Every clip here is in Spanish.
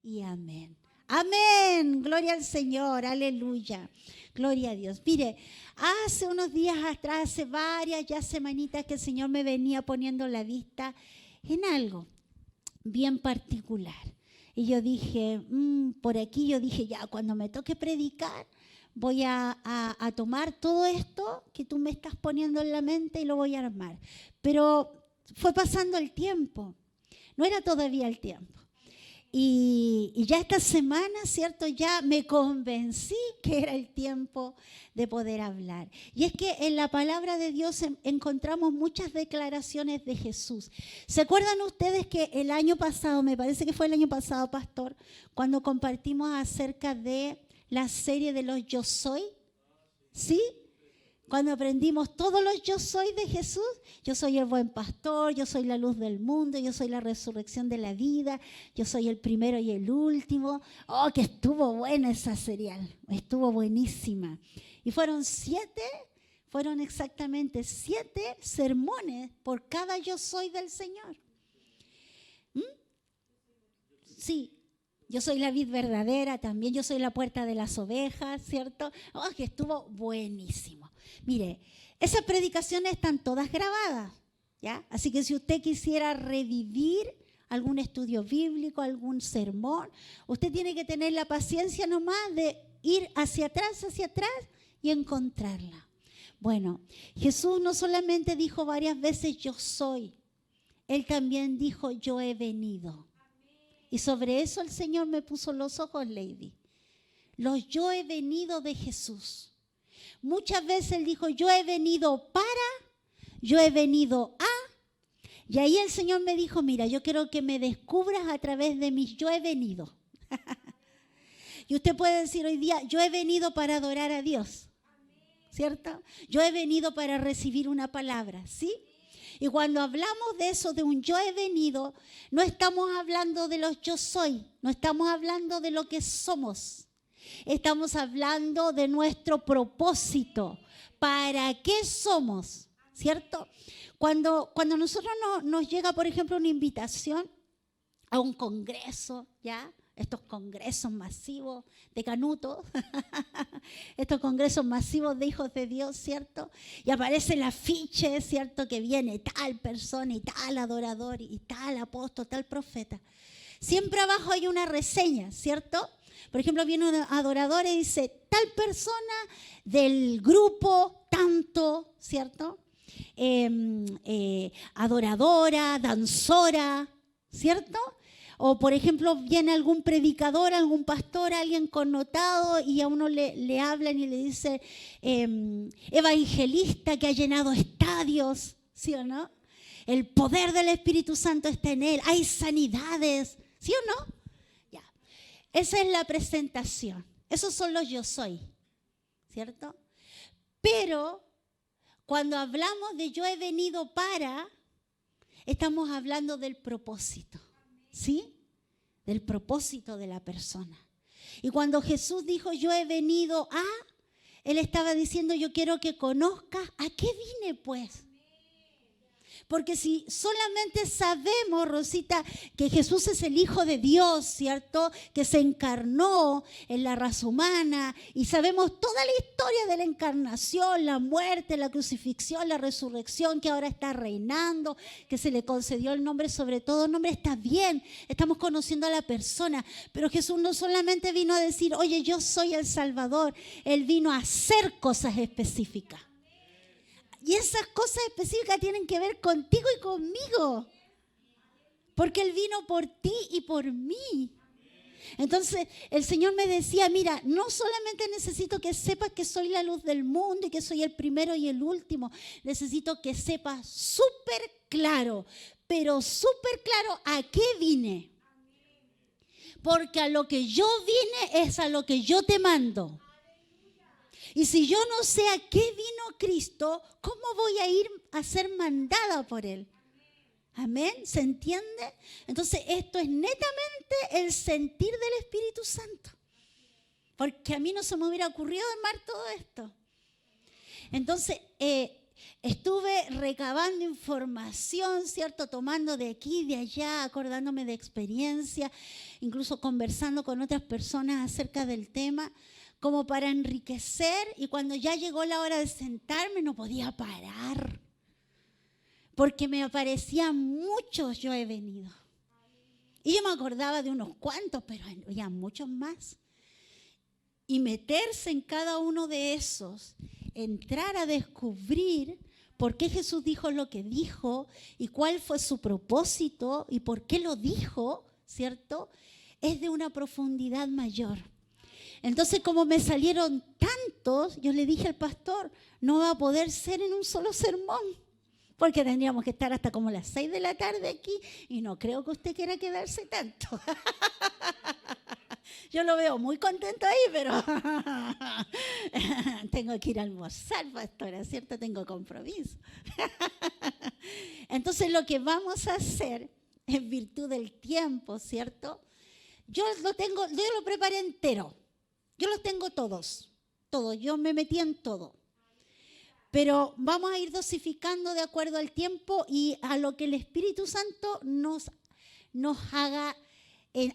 y amén. Amén, gloria al Señor, aleluya, gloria a Dios. Mire, hace unos días atrás, hace varias ya semanitas que el Señor me venía poniendo la vista en algo bien particular. Y yo dije, por aquí yo dije, ya cuando me toque predicar, voy a tomar todo esto que tú me estás poniendo en la mente y lo voy a armar. Pero fue pasando el tiempo, no era todavía el tiempo. Y ya esta semana, ¿cierto? Ya me convencí que era el tiempo de poder hablar. Y es que en la palabra de Dios encontramos muchas declaraciones de Jesús. ¿Se acuerdan ustedes que el año pasado, me parece que fue el año pasado, pastor, cuando compartimos acerca de la serie de los Yo Soy? ¿Sí? Cuando aprendimos todos los yo soy de Jesús, yo soy el buen pastor, yo soy la luz del mundo, yo soy la resurrección de la vida, yo soy el primero y el último. Oh, que estuvo buena esa serial, estuvo buenísima. Y fueron exactamente 7 sermones por cada yo soy del Señor. Sí. Yo soy la vid verdadera, también yo soy la puerta de las ovejas, ¿cierto? Oh, que estuvo buenísimo. Mire, esas predicaciones están todas grabadas, ¿ya? Así que si usted quisiera revivir algún estudio bíblico, algún sermón, usted tiene que tener la paciencia nomás de ir hacia atrás y encontrarla. Bueno, Jesús no solamente dijo varias veces yo soy, Él también dijo yo he venido. Y sobre eso el Señor me puso los ojos, Lady. Los yo he venido de Jesús. Muchas veces Él dijo, yo he venido para, yo he venido a. Y ahí el Señor me dijo, mira, yo quiero que me descubras a través de mis yo he venido. Y usted puede decir hoy día, yo he venido para adorar a Dios. ¿Cierto? Yo he venido para recibir una palabra, ¿sí? Y cuando hablamos de eso, de un yo he venido, no estamos hablando de los yo soy, no estamos hablando de lo que somos. Estamos hablando de nuestro propósito. ¿Para qué somos? ¿Cierto? Cuando nosotros nos llega, por ejemplo, una invitación a un congreso, ¿ya? Estos congresos masivos de Canuto, estos congresos masivos de hijos de Dios, ¿cierto? Y aparece el afiche, ¿cierto? Que viene tal persona y tal adorador y tal apóstol, tal profeta. Siempre abajo hay una reseña, ¿cierto? Por ejemplo, viene un adorador y dice, tal persona del grupo tanto, ¿cierto? Adoradora, danzora, ¿cierto? O, por ejemplo, viene algún predicador, algún pastor, alguien connotado y a uno le hablan y le dicen evangelista que ha llenado estadios, ¿sí o no? El poder del Espíritu Santo está en él, hay sanidades, ¿sí o no? Ya. Esa es la presentación, esos son los yo soy, ¿cierto? Pero cuando hablamos de yo he venido para, estamos hablando del propósito. ¿Sí? Del propósito de la persona. Y cuando Jesús dijo, yo he venido a, Él estaba diciendo, yo quiero que conozcas a qué vine, pues. Porque si solamente sabemos, Rosita, que Jesús es el Hijo de Dios, ¿cierto? Que se encarnó en la raza humana y sabemos toda la historia de la encarnación, la muerte, la crucifixión, la resurrección, que ahora está reinando, que se le concedió el nombre sobre todo nombre, está bien, estamos conociendo a la persona, pero Jesús no solamente vino a decir, oye, yo soy el Salvador, Él vino a hacer cosas específicas. Y esas cosas específicas tienen que ver contigo y conmigo. Porque Él vino por ti y por mí. Entonces el Señor me decía, mira, no solamente necesito que sepas que soy la luz del mundo y que soy el primero y el último. Necesito que sepas súper claro, pero súper claro a qué vine. Porque a lo que yo vine es a lo que yo te mando. Y si yo no sé a qué vino Cristo, ¿cómo voy a ir a ser mandada por Él? Amén, ¿se entiende? Entonces esto es netamente el sentir del Espíritu Santo. Porque a mí no se me hubiera ocurrido armar todo esto. Entonces estuve recabando información, ¿cierto? Tomando de aquí y de allá, acordándome de experiencia, incluso conversando con otras personas acerca del tema, como para enriquecer. Y cuando ya llegó la hora de sentarme, no podía parar, porque me aparecían muchos yo he venido. Y yo me acordaba de unos cuantos, pero había muchos más. Y meterse en cada uno de esos, entrar a descubrir por qué Jesús dijo lo que dijo y cuál fue su propósito y por qué lo dijo, ¿cierto? Es de una profundidad mayor. Entonces, como me salieron tantos, yo le dije al pastor, no va a poder ser en un solo sermón, porque tendríamos que estar hasta como las 6 de la tarde aquí y no creo que usted quiera quedarse tanto. Yo lo veo muy contento ahí, pero tengo que ir a almorzar, pastora, ¿cierto? Tengo compromiso. Entonces, lo que vamos a hacer, en virtud del tiempo, ¿cierto? Yo lo preparé entero. Yo los tengo todos. Yo me metí en todo. Pero vamos a ir dosificando de acuerdo al tiempo y a lo que el Espíritu Santo nos haga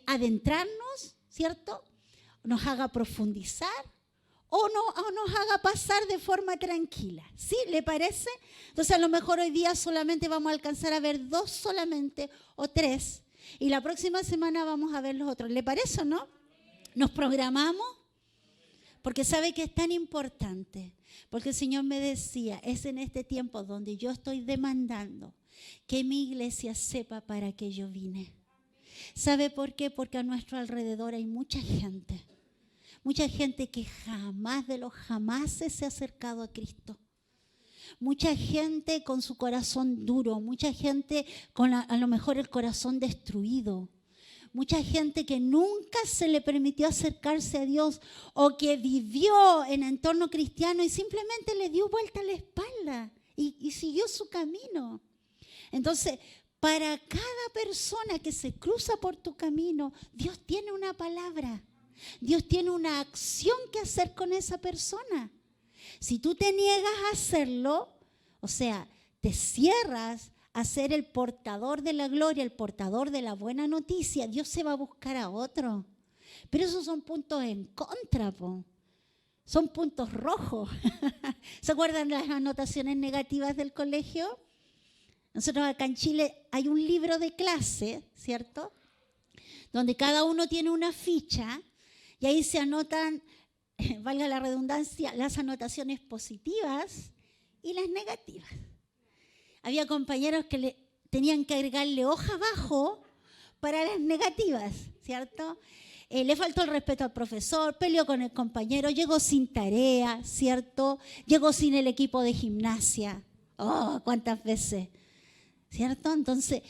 adentrarnos, ¿cierto? Nos haga profundizar o nos haga pasar de forma tranquila. ¿Sí? ¿Le parece? Entonces a lo mejor hoy día solamente vamos a alcanzar a ver 2 solamente o 3 y la próxima semana vamos a ver los otros. ¿Le parece o no? ¿Nos programamos? Porque sabe que es tan importante. Porque el Señor me decía, es en este tiempo donde yo estoy demandando que mi iglesia sepa para qué yo vine. ¿Sabe por qué? Porque a nuestro alrededor hay mucha gente que jamás de los jamases se ha acercado a Cristo. Mucha gente con su corazón duro, mucha gente con a lo mejor el corazón destruido. Mucha gente que nunca se le permitió acercarse a Dios o que vivió en entorno cristiano y simplemente le dio vuelta a la espalda y siguió su camino. Entonces, para cada persona que se cruza por tu camino, Dios tiene una palabra. Dios tiene una acción que hacer con esa persona. Si tú te niegas a hacerlo, o sea, te cierras a ser el portador de la gloria, el portador de la buena noticia, Dios se va a buscar a otro. Pero esos son puntos en contra, son puntos rojos. ¿Se acuerdan de las anotaciones negativas del colegio? Nosotros acá en Chile hay un libro de clase, ¿cierto? Donde cada uno tiene una ficha y ahí se anotan, valga la redundancia, las anotaciones positivas y las negativas. Había compañeros que tenían que agregarle hoja abajo para las negativas, ¿cierto? Le faltó el respeto al profesor, peleó con el compañero, llegó sin tarea, ¿cierto? Llegó sin el equipo de gimnasia. Oh, ¿cuántas veces? ¿Cierto? Entonces,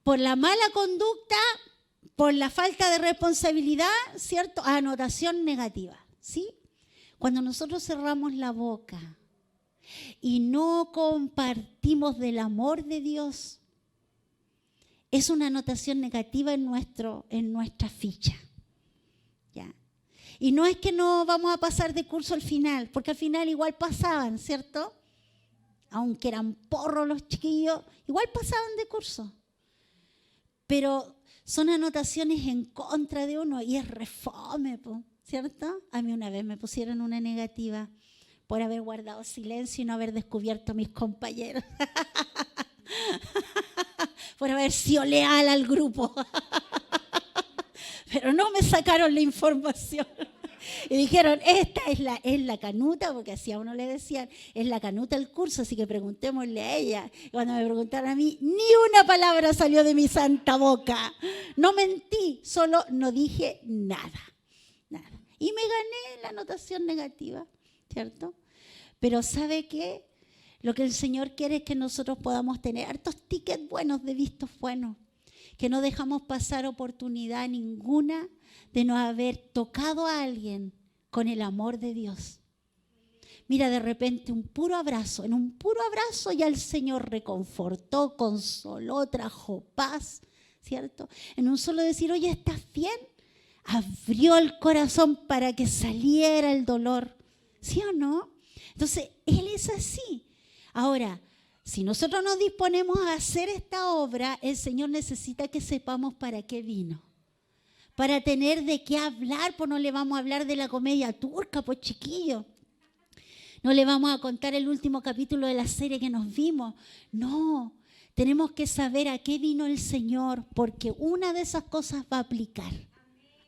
por la mala conducta, por la falta de responsabilidad, ¿cierto? Anotación negativa, ¿sí? Cuando nosotros cerramos la boca y no compartimos del amor de Dios, es una anotación negativa en nuestra ficha. ¿Ya? Y no es que no vamos a pasar de curso al final, porque al final igual pasaban, ¿cierto? Aunque eran porros los chiquillos, igual pasaban de curso. Pero son anotaciones en contra de uno y es refome, ¿cierto? A mí una vez me pusieron una negativa por haber guardado silencio y no haber descubierto a mis compañeros. Por haber sido leal al grupo. Pero no me sacaron la información. Y dijeron, esta es la canuta, porque así a uno le decían, es la canuta del curso, así que preguntémosle a ella. Y cuando me preguntaron a mí, ni una palabra salió de mi santa boca. No mentí, solo no dije nada. Y me gané la anotación negativa, ¿cierto? Pero ¿sabe qué? Lo que el Señor quiere es que nosotros podamos tener hartos tickets buenos de vistos buenos, que no dejamos pasar oportunidad ninguna de no haber tocado a alguien con el amor de Dios. Mira, de repente en un puro abrazo ya el Señor reconfortó, consoló, trajo paz, ¿cierto? En un solo decir, oye, ¿estás bien? Abrió el corazón para que saliera el dolor, ¿sí o no? Entonces, Él es así. Ahora, si nosotros nos disponemos a hacer esta obra, el Señor necesita que sepamos para qué vino. Para tener de qué hablar, pues no le vamos a hablar de la comedia turca, pues chiquillo. No le vamos a contar el último capítulo de la serie que nos vimos. No, tenemos que saber a qué vino el Señor, porque una de esas cosas va a aplicar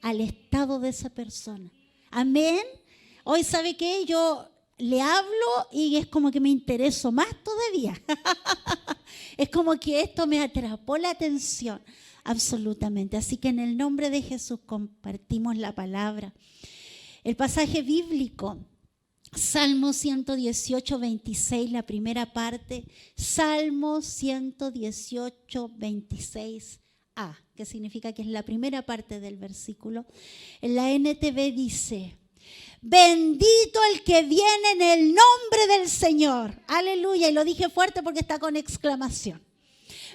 al estado de esa persona. Amén. Hoy, ¿sabe qué? Yo le hablo y es como que me intereso más todavía. Es como que esto me atrapó la atención, absolutamente. Así que en el nombre de Jesús compartimos la palabra. El pasaje bíblico, Salmo 118, 26, la primera parte. Salmo 118, 26a, que significa que es la primera parte del versículo. En la NTV dice: bendito el que viene en el nombre del Señor. Aleluya. Y lo dije fuerte porque está con exclamación.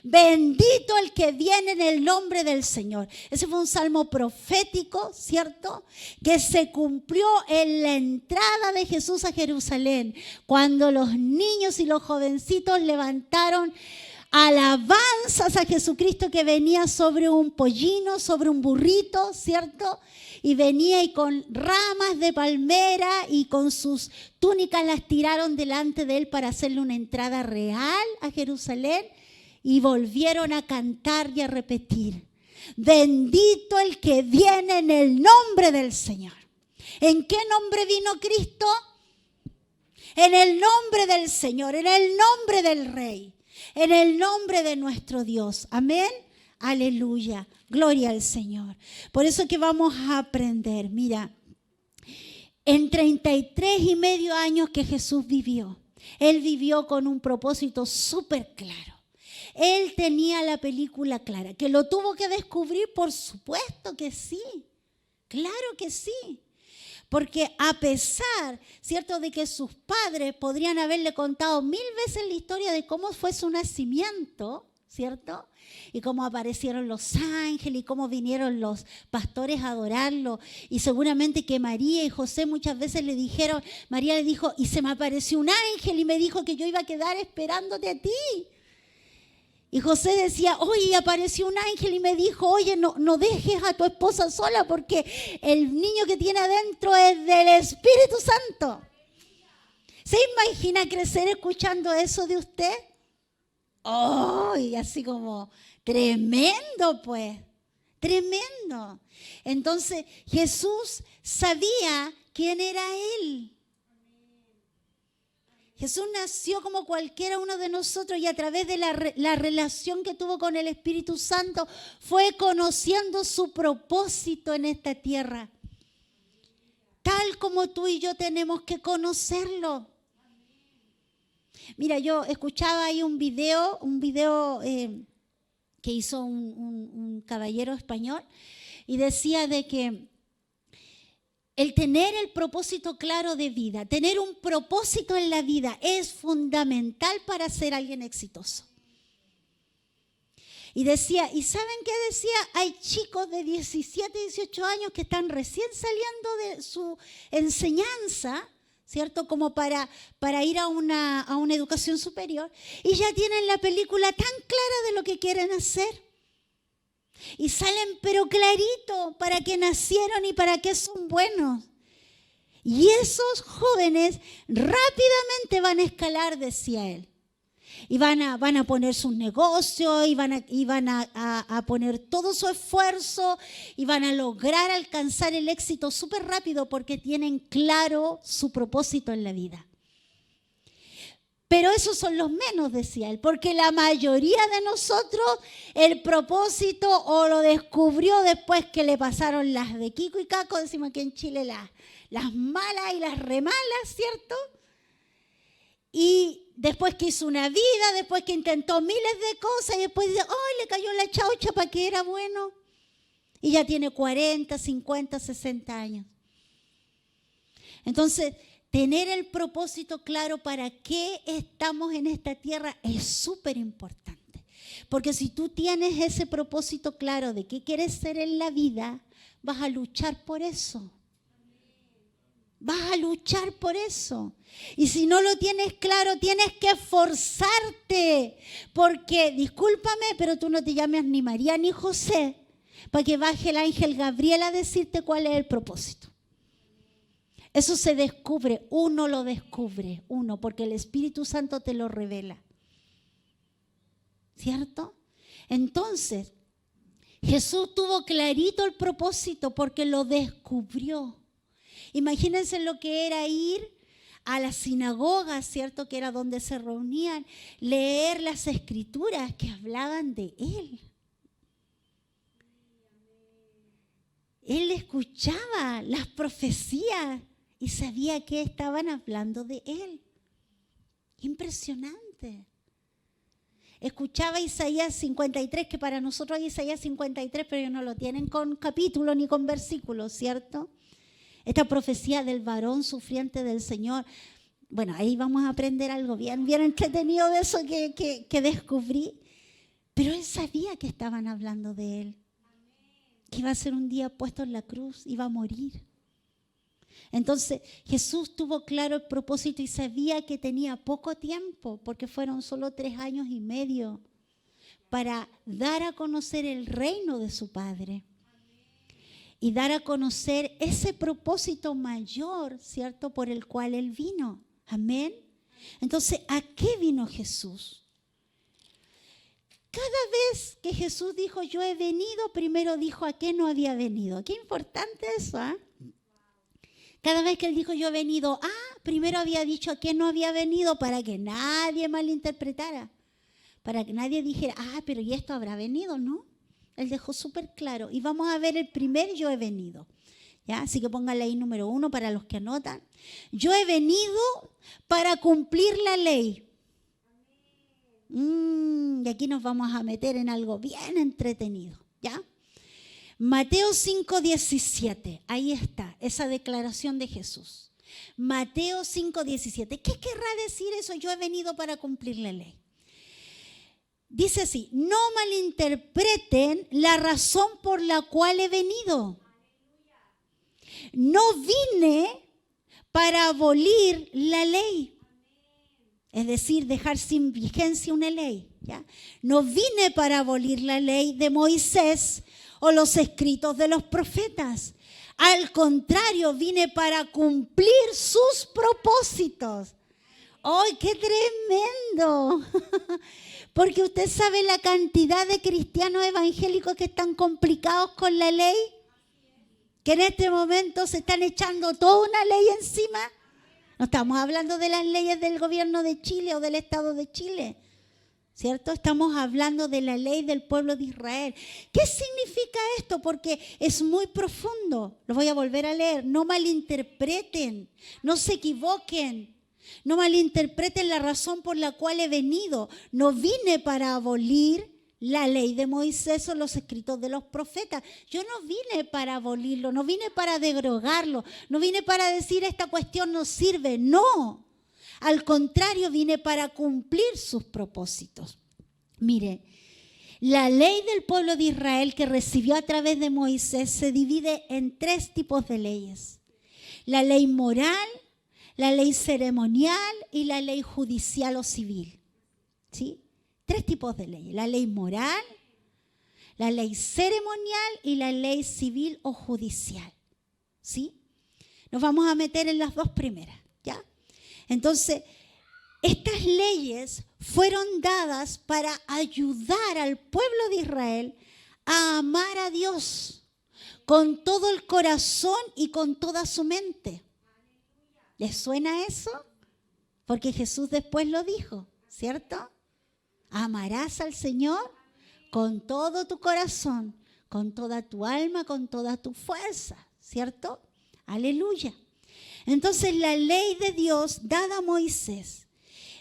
Bendito el que viene en el nombre del Señor. Ese fue un salmo profético, ¿cierto? Que se cumplió en la entrada de Jesús a Jerusalén, cuando los niños y los jovencitos levantaron alabanzas a Jesucristo, que venía sobre un pollino, sobre un burrito, ¿cierto? Y venía y con ramas de palmera y con sus túnicas las tiraron delante de él para hacerle una entrada real a Jerusalén, y volvieron a cantar y a repetir: bendito el que viene en el nombre del Señor. ¿En qué nombre vino Cristo? En el nombre del Señor, en el nombre del Rey, en el nombre de nuestro Dios. Amén. Aleluya. Gloria al Señor. Por eso que vamos a aprender. Mira, en 33 y medio años que Jesús vivió, Él vivió con un propósito súper claro. Él tenía la película clara. ¿Que lo tuvo que descubrir? Por supuesto que sí. Claro que sí. Porque a pesar, ¿cierto?, de que sus padres podrían haberle contado 1000 veces la historia de cómo fue su nacimiento, ¿cierto? Y cómo aparecieron los ángeles y cómo vinieron los pastores a adorarlo. Y seguramente que María y José muchas veces le dijeron, María le dijo: y se me apareció un ángel y me dijo que yo iba a quedar esperándote a ti. Y José decía: oye, apareció un ángel y me dijo: oye, no dejes a tu esposa sola, porque el niño que tiene adentro es del Espíritu Santo. ¿Se imagina crecer escuchando eso de usted? ¡Oh! Y así como tremendo, pues, tremendo. Entonces Jesús sabía quién era Él. Jesús nació como cualquiera uno de nosotros, y a través de la relación que tuvo con el Espíritu Santo fue conociendo su propósito en esta tierra. Tal como tú y yo tenemos que conocerlo. Mira, yo escuchaba ahí un video que hizo un caballero español, y decía de que el tener el propósito claro de vida, tener un propósito en la vida, es fundamental para ser alguien exitoso. Y decía, ¿y saben qué decía? Hay chicos de 17, 18 años que están recién saliendo de su enseñanza, ¿cierto? Como para ir a una educación superior, y ya tienen la película tan clara de lo que quieren hacer. Y salen pero clarito para qué nacieron y para qué son buenos. Y esos jóvenes rápidamente van a escalar, decía él. Y van a poner sus negocios, y van a poner todo su esfuerzo, y van a lograr alcanzar el éxito súper rápido porque tienen claro su propósito en la vida. Pero esos son los menos, decía él, porque la mayoría de nosotros el propósito o lo descubrió después que le pasaron las de Kiko y Caco, decimos aquí en Chile, las malas y las remalas, ¿cierto? Y después que hizo una vida, después que intentó miles de cosas, y después dice, ¡ay, le cayó la chaucha para que era bueno! Y ya tiene 40, 50, 60 años. Entonces, tener el propósito claro para qué estamos en esta tierra es súper importante. Porque si tú tienes ese propósito claro de qué quieres ser en la vida, vas a luchar por eso. Vas a luchar por eso. Y si no lo tienes claro, tienes que esforzarte. Porque, discúlpame, pero tú no te llames ni María ni José para que baje el ángel Gabriel a decirte cuál es el propósito. Eso se descubre, uno lo descubre, porque el Espíritu Santo te lo revela. ¿Cierto? Entonces, Jesús tuvo clarito el propósito porque lo descubrió. Imagínense lo que era ir a la sinagoga, ¿cierto? Que era donde se reunían, leer las escrituras que hablaban de Él. Él escuchaba las profecías y sabía que estaban hablando de Él. Impresionante. Escuchaba Isaías 53, que para nosotros hay Isaías 53, pero ellos no lo tienen con capítulo ni con versículos, ¿cierto? Esta profecía del varón sufriente del Señor. Bueno, ahí vamos a aprender algo bien entretenido de eso que descubrí. Pero él sabía que estaban hablando de él. Que iba a ser un día puesto en la cruz, iba a morir. Entonces Jesús tuvo claro el propósito y sabía que tenía poco tiempo, porque fueron solo 3 años y medio, para dar a conocer el reino de su Padre. Y dar a conocer ese propósito mayor, ¿cierto? Por el cual Él vino. Amén. Entonces, ¿a qué vino Jesús? Cada vez que Jesús dijo, yo he venido, primero dijo a qué no había venido. Qué importante eso, ¿eh? Cada vez que Él dijo, yo he venido, primero había dicho a qué no había venido para que nadie malinterpretara. Para que nadie dijera, pero ¿y esto habrá venido? ¿No? Él dejó súper claro. Y vamos a ver el primer yo he venido. ¿Ya? Así que pónganle ahí número 1 para los que anotan. Yo he venido para cumplir la ley. Y aquí nos vamos a meter en algo bien entretenido. ¿Ya? Mateo 5:17. Ahí está, esa declaración de Jesús. Mateo 5:17. ¿Qué querrá decir eso? Yo he venido para cumplir la ley. Dice así, no malinterpreten la razón por la cual he venido. No vine para abolir la ley. Es decir, dejar sin vigencia una ley. ¿Ya? No vine para abolir la ley de Moisés o los escritos de los profetas. Al contrario, vine para cumplir sus propósitos. ¡Ay, qué tremendo! Porque usted sabe la cantidad de cristianos evangélicos que están complicados con la ley, que en este momento se están echando toda una ley encima. No estamos hablando de las leyes del gobierno de Chile o del Estado de Chile, ¿cierto? Estamos hablando de la ley del pueblo de Israel. ¿Qué significa esto? Porque es muy profundo. Lo voy a volver a leer. No malinterpreten, no se equivoquen. No malinterpreten la razón por la cual he venido. No vine para abolir la ley de Moisés o los escritos de los profetas. Yo no vine para abolirlo, no vine para derogarlo, no vine para decir esta cuestión no sirve. No, al contrario, vine para cumplir sus propósitos. Mire, la ley del pueblo de Israel que recibió a través de Moisés se divide en 3 tipos de leyes. La ley moral, la ley ceremonial y la ley judicial o civil. ¿Sí? 3 tipos de leyes. La ley moral, la ley ceremonial y la ley civil o judicial. ¿Sí? Nos vamos a meter en las 2 primeras. ¿Ya? Entonces, estas leyes fueron dadas para ayudar al pueblo de Israel a amar a Dios con todo el corazón y con toda su mente. ¿Les suena eso? Porque Jesús después lo dijo, ¿cierto? Amarás al Señor con todo tu corazón, con toda tu alma, con toda tu fuerza, ¿cierto? Aleluya. Entonces la ley de Dios dada a Moisés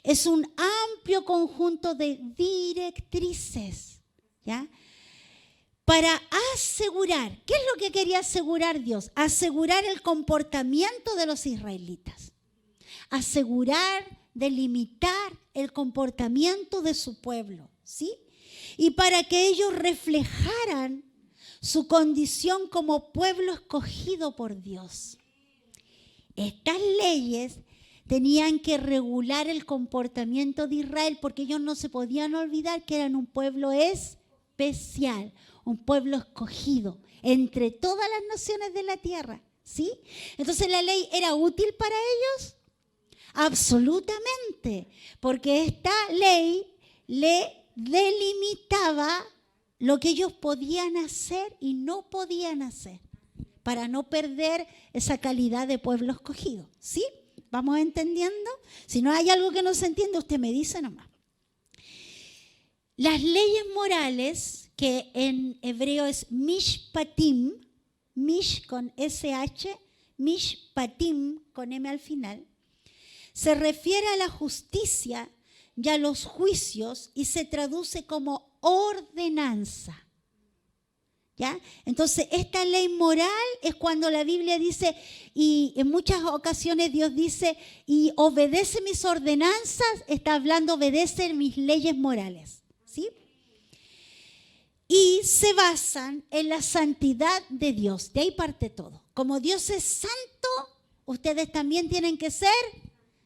es un amplio conjunto de directrices, ¿ya? Para asegurar, ¿qué es lo que quería asegurar Dios? Asegurar el comportamiento de los israelitas. Asegurar, delimitar el comportamiento de su pueblo, ¿sí? Y para que ellos reflejaran su condición como pueblo escogido por Dios. Estas leyes tenían que regular el comportamiento de Israel porque ellos no se podían olvidar que eran un pueblo especial, un pueblo escogido entre todas las naciones de la tierra, ¿sí? Entonces la ley era útil para ellos, absolutamente, porque esta ley le delimitaba lo que ellos podían hacer y no podían hacer, para no perder esa calidad de pueblo escogido, ¿sí? ¿Vamos entendiendo? Si no hay algo que no se entiende, usted me dice nomás. Las leyes morales, que en hebreo es mishpatim, mish con SH, mishpatim con M al final, se refiere a la justicia y a los juicios y se traduce como ordenanza. ¿Ya? Entonces, esta ley moral es cuando la Biblia dice, y en muchas ocasiones Dios dice, y obedece mis ordenanzas, está hablando, obedece mis leyes morales, ¿sí? Y se basan en la santidad de Dios, de ahí parte todo. Como Dios es santo, ustedes también tienen que ser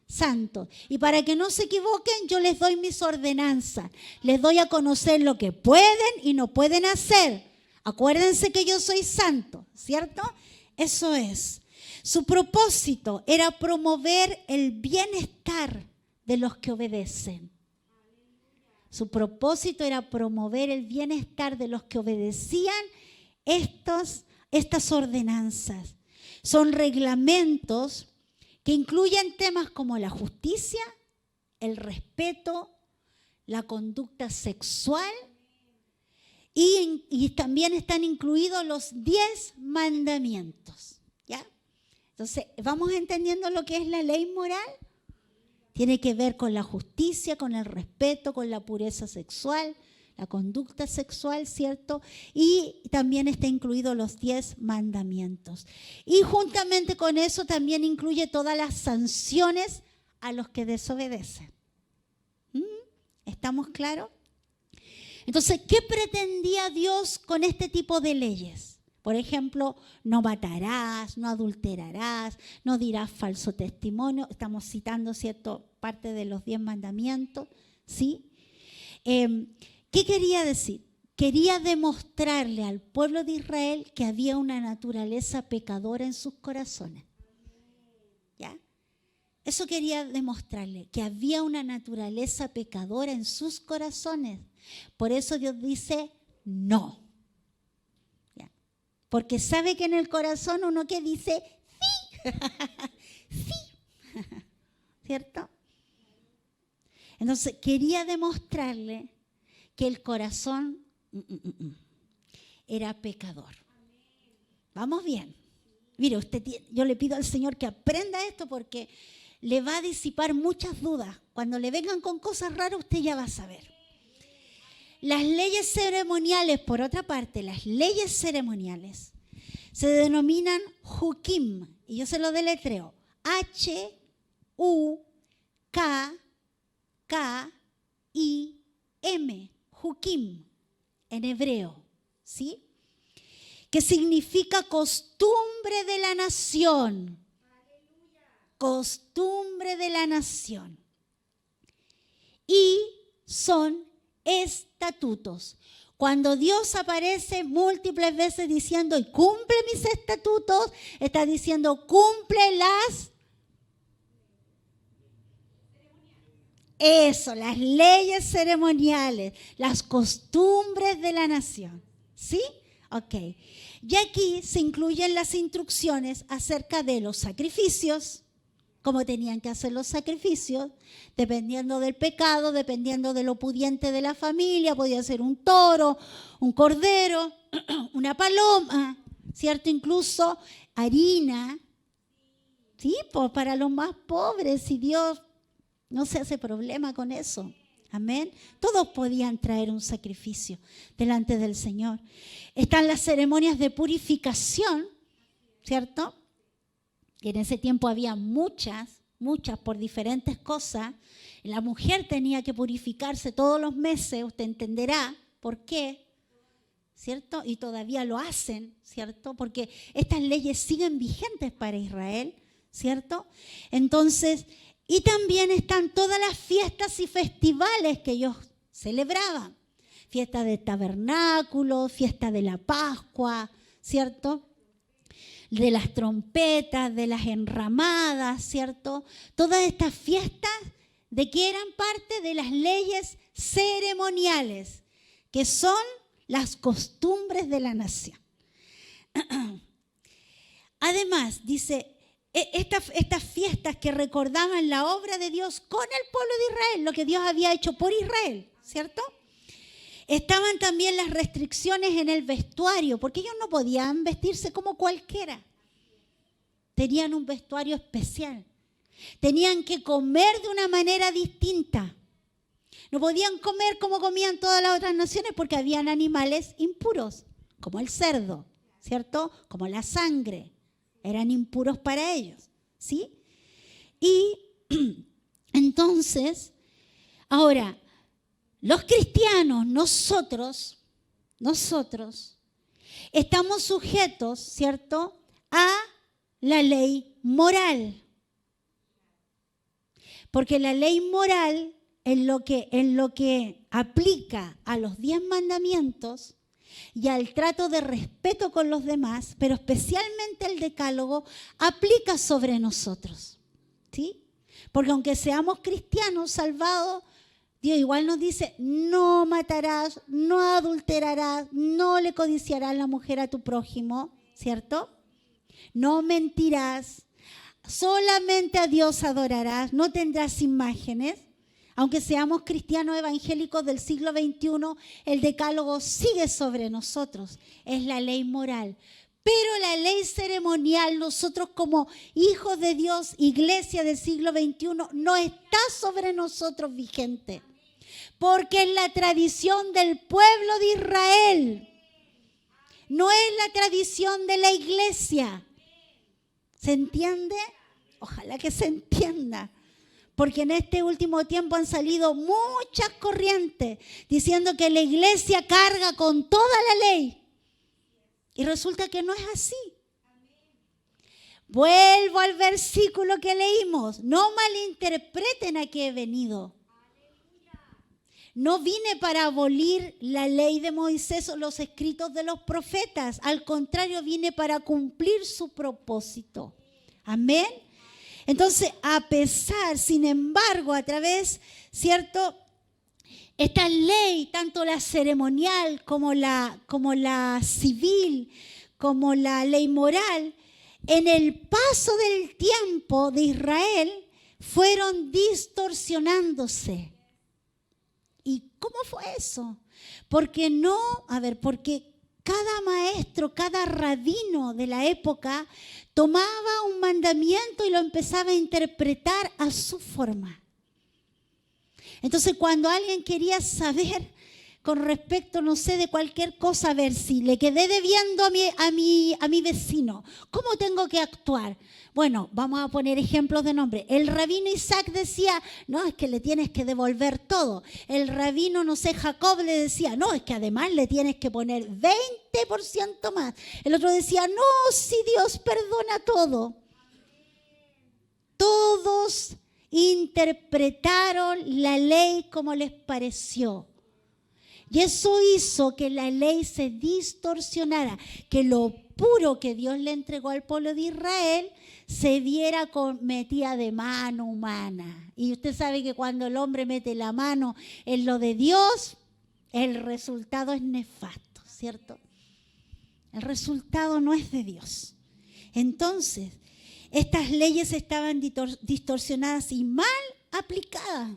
santos. Y para que no se equivoquen, yo les doy mis ordenanzas, les doy a conocer lo que pueden y no pueden hacer. Acuérdense que yo soy santo, ¿cierto? Eso es. Su propósito era promover el bienestar de los que obedecen. Su propósito era promover el bienestar de los que obedecían estas ordenanzas. Son reglamentos que incluyen temas como la justicia, el respeto, la conducta sexual, y también están incluidos los 10 mandamientos, ¿ya? Entonces, ¿vamos entendiendo lo que es la ley moral? Tiene que ver con la justicia, con el respeto, con la pureza sexual, la conducta sexual, ¿cierto? Y también está incluido los 10 mandamientos. Y juntamente con eso también incluye todas las sanciones a los que desobedecen. ¿Estamos claros? Entonces, ¿qué pretendía Dios con este tipo de leyes? Por ejemplo, no matarás, no adulterarás, no dirás falso testimonio. Estamos citando, ¿cierto?, parte de los 10 mandamientos, ¿sí? ¿Qué quería decir? Quería demostrarle al pueblo de Israel que había una naturaleza pecadora en sus corazones. ¿Ya? Eso quería demostrarle, que había una naturaleza pecadora en sus corazones. Por eso Dios dice no. ¿Ya? Porque sabe que en el corazón uno que dice sí, sí, ¿cierto? Entonces quería demostrarle que el corazón era pecador. Vamos bien. Mire, yo le pido al Señor que aprenda esto porque le va a disipar muchas dudas. Cuando le vengan con cosas raras, usted ya va a saber. Las leyes ceremoniales, por otra parte, las leyes ceremoniales se denominan Hukim. Y yo se lo deletreo. H-U-K-K-I-M. Hukim, en hebreo, ¿sí? Que significa costumbre de la nación. Costumbre de la nación. Y son estatutos. Cuando Dios aparece múltiples veces diciendo, y cumple mis estatutos, está diciendo, cumple las las leyes ceremoniales, las costumbres de la nación. ¿Sí? Ok. Y aquí se incluyen las instrucciones acerca de los sacrificios, cómo tenían que hacer los sacrificios, dependiendo del pecado, dependiendo de lo pudiente de la familia. Podía ser un toro, un cordero, una paloma, ¿cierto? Incluso harina, ¿sí? Pues para los más pobres, y Dios no se hace problema con eso. Amén. Todos podían traer un sacrificio delante del Señor. Están las ceremonias de purificación, ¿cierto? Y en ese tiempo había muchas por diferentes cosas. La mujer tenía que purificarse todos los meses, usted entenderá por qué, ¿cierto? Y todavía lo hacen, ¿cierto? Porque estas leyes siguen vigentes para Israel, ¿cierto? Entonces, y también están todas las fiestas y festivales que ellos celebraban. Fiesta de tabernáculos, fiesta de la Pascua, ¿cierto? De las trompetas, de las enramadas, ¿cierto? Todas estas fiestas de que eran parte de las leyes ceremoniales, que son las costumbres de la nación. Además, dice, estas fiestas que recordaban la obra de Dios con el pueblo de Israel, lo que Dios había hecho por Israel, ¿cierto? Estaban también las restricciones en el vestuario, porque ellos no podían vestirse como cualquiera. Tenían un vestuario especial. Tenían que comer de una manera distinta. No podían comer como comían todas las otras naciones porque habían animales impuros, como el cerdo, ¿cierto? Como la sangre. Eran impuros para ellos, ¿sí? Y entonces, ahora, los cristianos, nosotros, estamos sujetos, ¿cierto?, a la ley moral. Porque la ley moral, en lo que aplica a los 10 mandamientos y al trato de respeto con los demás, pero especialmente el decálogo, aplica sobre nosotros, ¿sí? Porque aunque seamos cristianos salvados, Dios igual nos dice, no matarás, no adulterarás, no le codiciarás la mujer a tu prójimo, ¿cierto? No mentirás, solamente a Dios adorarás, no tendrás imágenes. Aunque seamos cristianos evangélicos del siglo XXI, el decálogo sigue sobre nosotros, es la ley moral. Pero la ley ceremonial, nosotros como hijos de Dios, iglesia del siglo XXI, no está sobre nosotros vigente. Porque es la tradición del pueblo de Israel. No es la tradición de la iglesia. ¿Se entiende? Ojalá que se entienda. Porque en este último tiempo han salido muchas corrientes diciendo que la iglesia carga con toda la ley. Y resulta que no es así. Vuelvo al versículo que leímos. No malinterpreten a qué he venido. No vine para abolir la ley de Moisés o los escritos de los profetas. Al contrario, vine para cumplir su propósito. Amén. Entonces, a pesar, sin embargo, a través, ¿cierto?, esta ley, tanto la ceremonial como la civil, como la ley moral, en el paso del tiempo de Israel, fueron distorsionándose. ¿Y cómo fue eso? Porque cada maestro, cada rabino de la época tomaba un mandamiento y lo empezaba a interpretar a su forma. Entonces, cuando alguien quería saber con respecto, no sé, de cualquier cosa, a ver si le quedé debiendo a mi vecino, ¿cómo tengo que actuar? Bueno, vamos a poner ejemplos de nombre. El rabino Isaac decía, no, es que le tienes que devolver todo. El rabino, no sé, Jacob le decía, no, es que además le tienes que poner 20% más. El otro decía, no, si Dios perdona todo. Todos interpretaron la ley como les pareció. Y eso hizo que la ley se distorsionara, que lo puro que Dios le entregó al pueblo de Israel se viera metida de mano humana. Y usted sabe que cuando el hombre mete la mano en lo de Dios, el resultado es nefasto, ¿cierto? El resultado no es de Dios. Entonces, estas leyes estaban distorsionadas y mal aplicadas.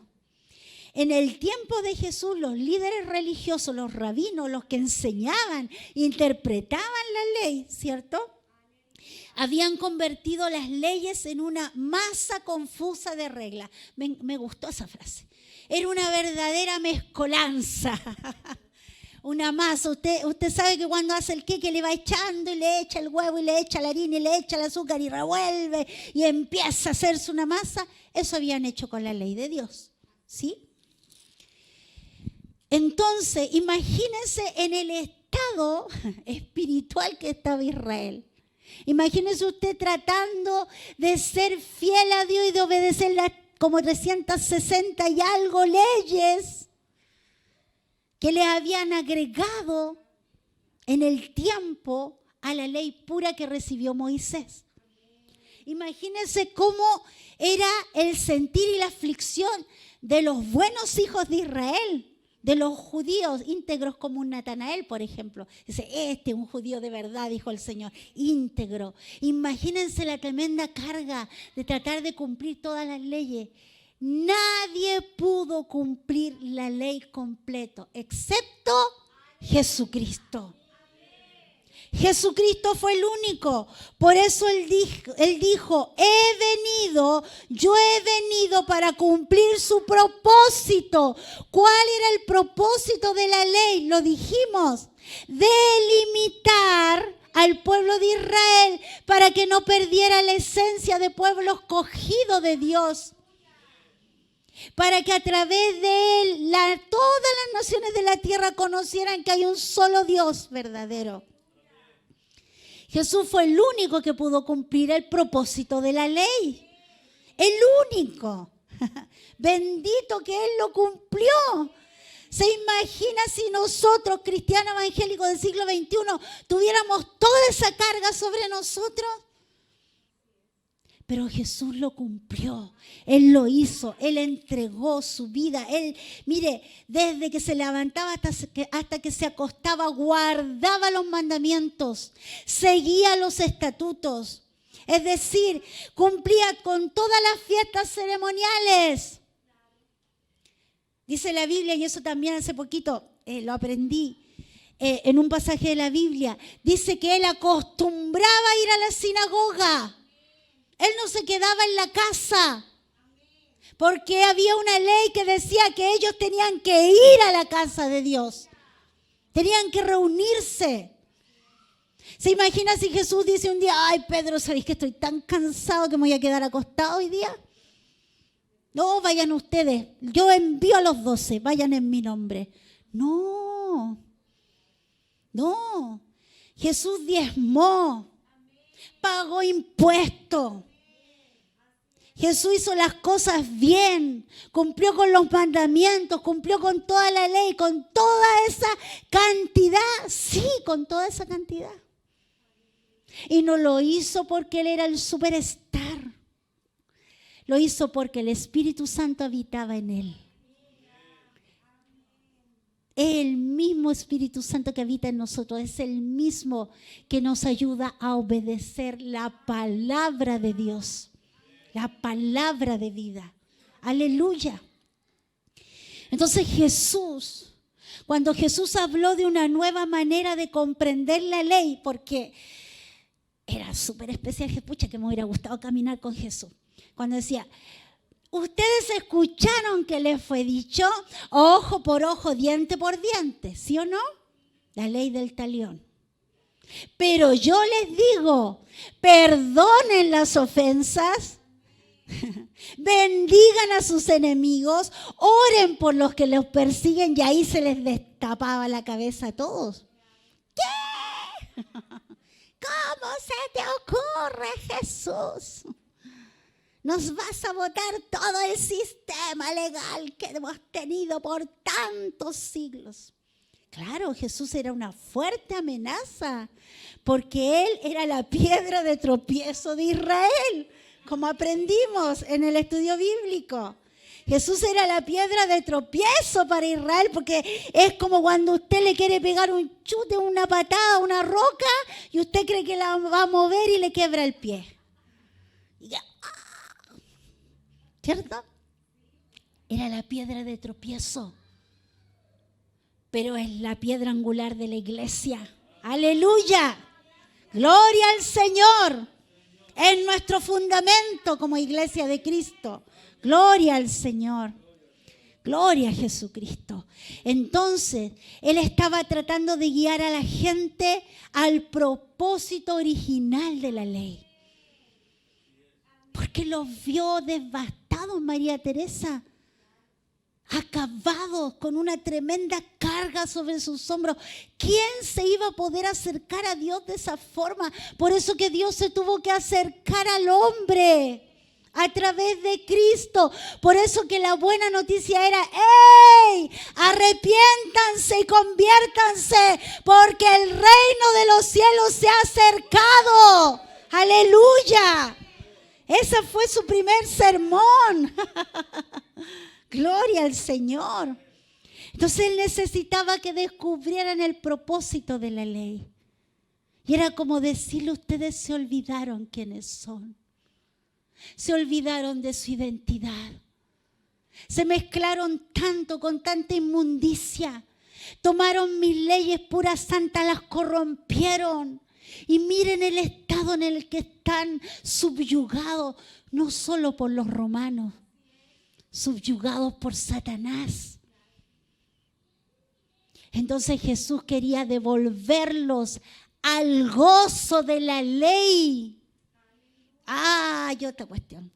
En el tiempo de Jesús, los líderes religiosos, los rabinos, los que enseñaban, interpretaban la ley, ¿cierto?, habían convertido las leyes en una masa confusa de reglas. Me gustó esa frase. Era una verdadera mezcolanza. Una masa. Usted sabe que cuando hace el queque le va echando y le echa el huevo y le echa la harina y le echa el azúcar y revuelve y empieza a hacerse una masa. Eso habían hecho con la ley de Dios, ¿sí? Entonces, imagínense en el estado espiritual que estaba Israel. Imagínese usted tratando de ser fiel a Dios y de obedecer las como 360 y algo leyes que le habían agregado en el tiempo a la ley pura que recibió Moisés. Imagínense cómo era el sentir y la aflicción de los buenos hijos de Israel, de los judíos íntegros como un Natanael, por ejemplo. Dice, este es un judío de verdad, dijo el Señor, íntegro. Imagínense la tremenda carga de tratar de cumplir todas las leyes. Nadie pudo cumplir la ley completo, excepto Jesucristo. Jesucristo fue el único. Por eso Él dijo, yo he venido para cumplir su propósito. ¿Cuál era el propósito de la ley? Lo dijimos, delimitar al pueblo de Israel para que no perdiera la esencia de pueblo escogido de Dios. Para que a través de Él todas las naciones de la tierra conocieran que hay un solo Dios verdadero. Jesús fue el único que pudo cumplir el propósito de la ley. El único. Bendito que Él lo cumplió. ¿Se imagina si nosotros, cristianos evangélicos del siglo XXI, tuviéramos toda esa carga sobre nosotros? Pero Jesús lo cumplió, Él lo hizo, Él entregó su vida. Él, mire, desde que se levantaba hasta que se acostaba, guardaba los mandamientos, seguía los estatutos. Es decir, cumplía con todas las fiestas ceremoniales. Dice la Biblia, y eso también hace poquito lo aprendí en un pasaje de la Biblia, dice que Él acostumbraba a ir a la sinagoga. Él no se quedaba en la casa, porque había una ley que decía que ellos tenían que ir a la casa de Dios. Tenían que reunirse. ¿Se imagina si Jesús dice un día, ay Pedro, ¿sabéis que estoy tan cansado que me voy a quedar acostado hoy día? No, vayan ustedes, yo envío a los 12, vayan en mi nombre. No, Jesús diezmó, pagó impuestos. Jesús hizo las cosas bien, cumplió con los mandamientos, cumplió con toda la ley, con toda esa cantidad, sí, con toda esa cantidad. Y no lo hizo porque Él era el superstar, lo hizo porque el Espíritu Santo habitaba en Él. El mismo Espíritu Santo que habita en nosotros es el mismo que nos ayuda a obedecer la palabra de Dios. La palabra de vida. Aleluya. Entonces Jesús, cuando Jesús habló de una nueva manera de comprender la ley, porque era súper especial, pucha, que me hubiera gustado caminar con Jesús. Cuando decía, ustedes escucharon que les fue dicho ojo por ojo, diente por diente, ¿sí o no? La ley del talión. Pero yo les digo, perdonen las ofensas, bendigan a sus enemigos, oren por los que los persiguen, y ahí se les destapaba la cabeza a todos. ¿Qué? ¿Cómo se te ocurre, Jesús? Nos vas a botar todo el sistema legal que hemos tenido por tantos siglos. Claro, Jesús era una fuerte amenaza, porque Él era la piedra de tropiezo de Israel, como aprendimos en el estudio bíblico. Jesús era la piedra de tropiezo para Israel, porque es como cuando usted le quiere pegar un chute, una patada, una roca, y usted cree que la va a mover y le quiebra el pie. ¿Cierto? Era la piedra de tropiezo, pero es la piedra angular de la iglesia. ¡Aleluya! ¡Gloria al Señor! Es nuestro fundamento como iglesia de Cristo. ¡Gloria al Señor! ¡Gloria a Jesucristo! Entonces, Él estaba tratando de guiar a la gente al propósito original de la ley. Porque los vio devastados, María Teresa, acabados con una tremenda carga carga sobre sus hombros. ¿Quién se iba a poder acercar a Dios de esa forma? Por eso que Dios se tuvo que acercar al hombre a través de Cristo. Por eso que la buena noticia era: ¡ey! Arrepiéntanse y conviértanse, porque el reino de los cielos se ha acercado. ¡Aleluya! Ese fue su primer sermón. Gloria al Señor. Entonces él necesitaba que descubrieran el propósito de la ley. Y era como decirle: ustedes se olvidaron quiénes son. Se olvidaron de su identidad. Se mezclaron tanto con tanta inmundicia. Tomaron mis leyes puras santas, las corrompieron. Y miren el estado en el que están subyugados, no solo por los romanos, subyugados por Satanás. Entonces Jesús quería devolverlos al gozo de la ley. Y otra cuestión.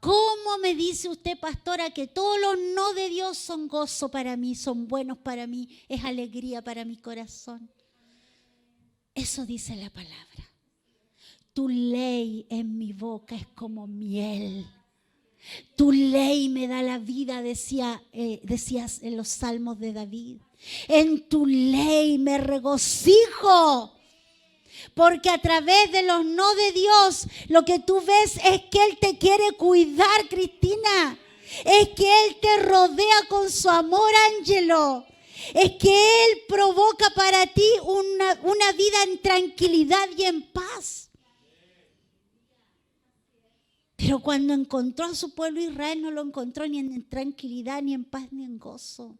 ¿Cómo me dice usted, pastora, que todos los no de Dios son gozo para mí, son buenos para mí, es alegría para mi corazón? Eso dice la palabra. Tu ley en mi boca es como miel. Tu ley me da la vida, decías en los salmos de David. En tu ley me regocijo. Porque a través de los no de Dios, lo que tú ves es que Él te quiere cuidar, Cristina. Es que Él te rodea con su amor, Ángelo. Es que Él provoca para ti una vida en tranquilidad y en paz. Pero cuando encontró a su pueblo Israel, no lo encontró ni en tranquilidad, ni en paz, ni en gozo.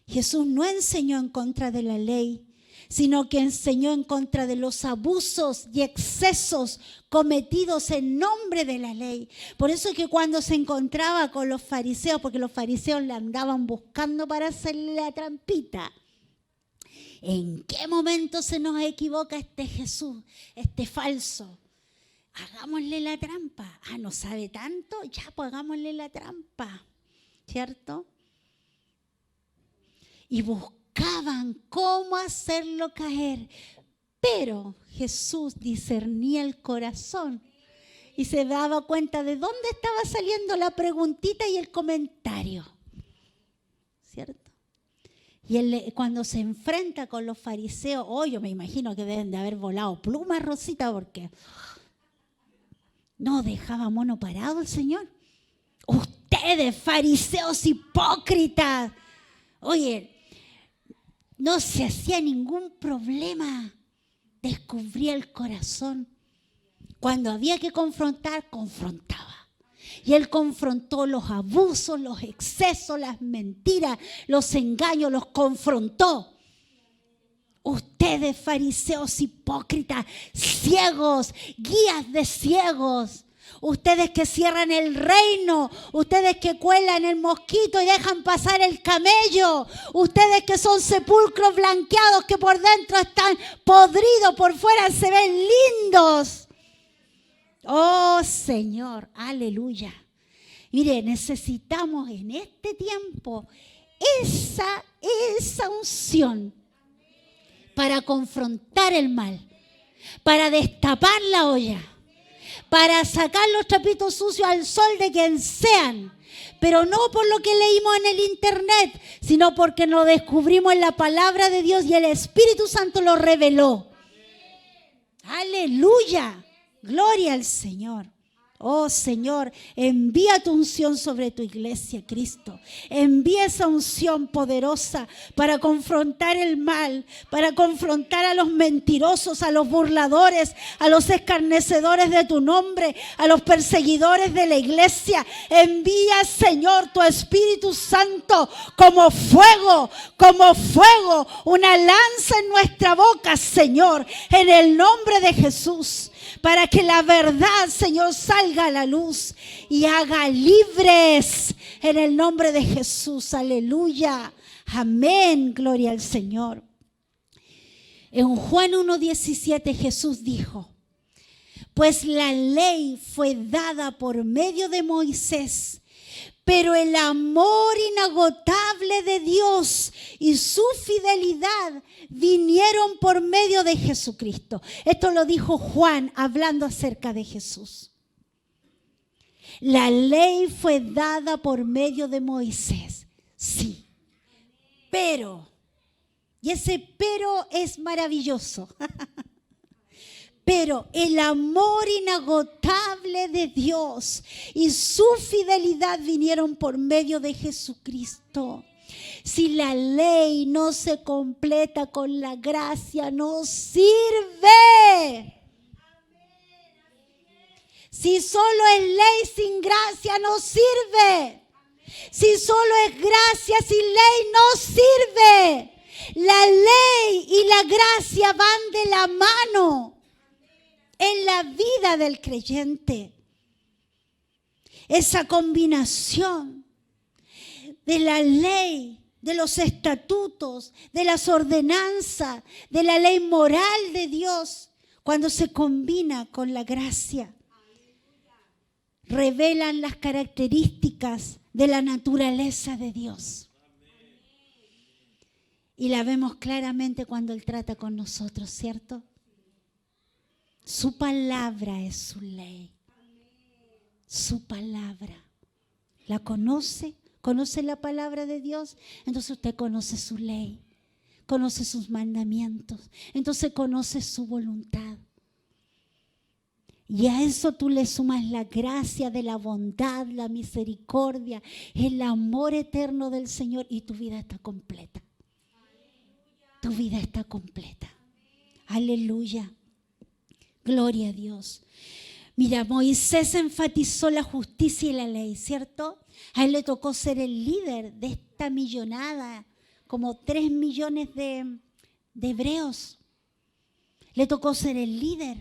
Jesús no enseñó en contra de la ley, sino que enseñó en contra de los abusos y excesos cometidos en nombre de la ley. Por eso es que cuando se encontraba con los fariseos, porque los fariseos le andaban buscando para hacerle la trampita, ¿en qué momento se nos equivoca este Jesús, este falso? Hagámosle la trampa. ¿No sabe tanto? Ya, pues hagámosle la trampa, ¿cierto? Y buscaban cómo hacerlo caer. Pero Jesús discernía el corazón y se daba cuenta de dónde estaba saliendo la preguntita y el comentario, ¿cierto? Y él, cuando se enfrenta con los fariseos, yo me imagino que deben de haber volado plumas, Rosita, porque no dejaba mono parado el Señor. Ustedes, fariseos hipócritas. Oye, no se hacía ningún problema. Descubría el corazón. Cuando había que confrontar, confrontaba. Y él confrontó los abusos, los excesos, las mentiras, los engaños, los confrontó. Ustedes, fariseos hipócritas, ciegos, guías de ciegos. Ustedes que cierran el reino, ustedes que cuelan el mosquito y dejan pasar el camello, ustedes que son sepulcros blanqueados que por dentro están podridos, por fuera se ven lindos. Oh Señor, aleluya. Mire, necesitamos en este tiempo esa unción para confrontar el mal, para destapar la olla, para sacar los trapitos sucios al sol de quien sean, pero no por lo que leímos en el internet, sino porque lo descubrimos en la palabra de Dios y el Espíritu Santo lo reveló. Aleluya, gloria al Señor. Oh Señor, envía tu unción sobre tu iglesia, Cristo. Envía esa unción poderosa para confrontar el mal, para confrontar a los mentirosos, a los burladores, a los escarnecedores de tu nombre, a los perseguidores de la iglesia. Envía, Señor, tu Espíritu Santo como fuego, una lanza en nuestra boca, Señor, en el nombre de Jesús. Para que la verdad, Señor, salga a la luz y haga libres en el nombre de Jesús. Aleluya. Amén. Gloria al Señor. En Juan 1:17 Jesús dijo: pues la ley fue dada por medio de Moisés, Pero el amor inagotable de Dios y su fidelidad vinieron por medio de Jesucristo. Esto lo dijo Juan hablando acerca de Jesús. La ley fue dada por medio de Moisés, sí. Pero, y ese pero es maravilloso. Pero el amor inagotable de Dios y su fidelidad vinieron por medio de Jesucristo. Si la ley no se completa con la gracia, no sirve. Si solo es ley sin gracia, no sirve. Si solo es gracia sin ley, no sirve. La ley y la gracia van de la mano en la vida del creyente. Esa combinación de la ley, de los estatutos, de las ordenanzas, de la ley moral de Dios, cuando se combina con la gracia, revelan las características de la naturaleza de Dios. Y la vemos claramente cuando Él trata con nosotros, ¿cierto? Su palabra es su ley. Su palabra. ¿La conoce? ¿Conoce la palabra de Dios? Entonces usted conoce su ley. Conoce sus mandamientos. Entonces conoce su voluntad. Y a eso tú le sumas la gracia de la bondad, la misericordia, el amor eterno del Señor y tu vida está completa. Tu vida está completa. Aleluya. Gloria a Dios. Mira, Moisés enfatizó la justicia y la ley, ¿cierto? A él le tocó ser el líder de esta millonada, como 3 millones de hebreos. Le tocó ser el líder.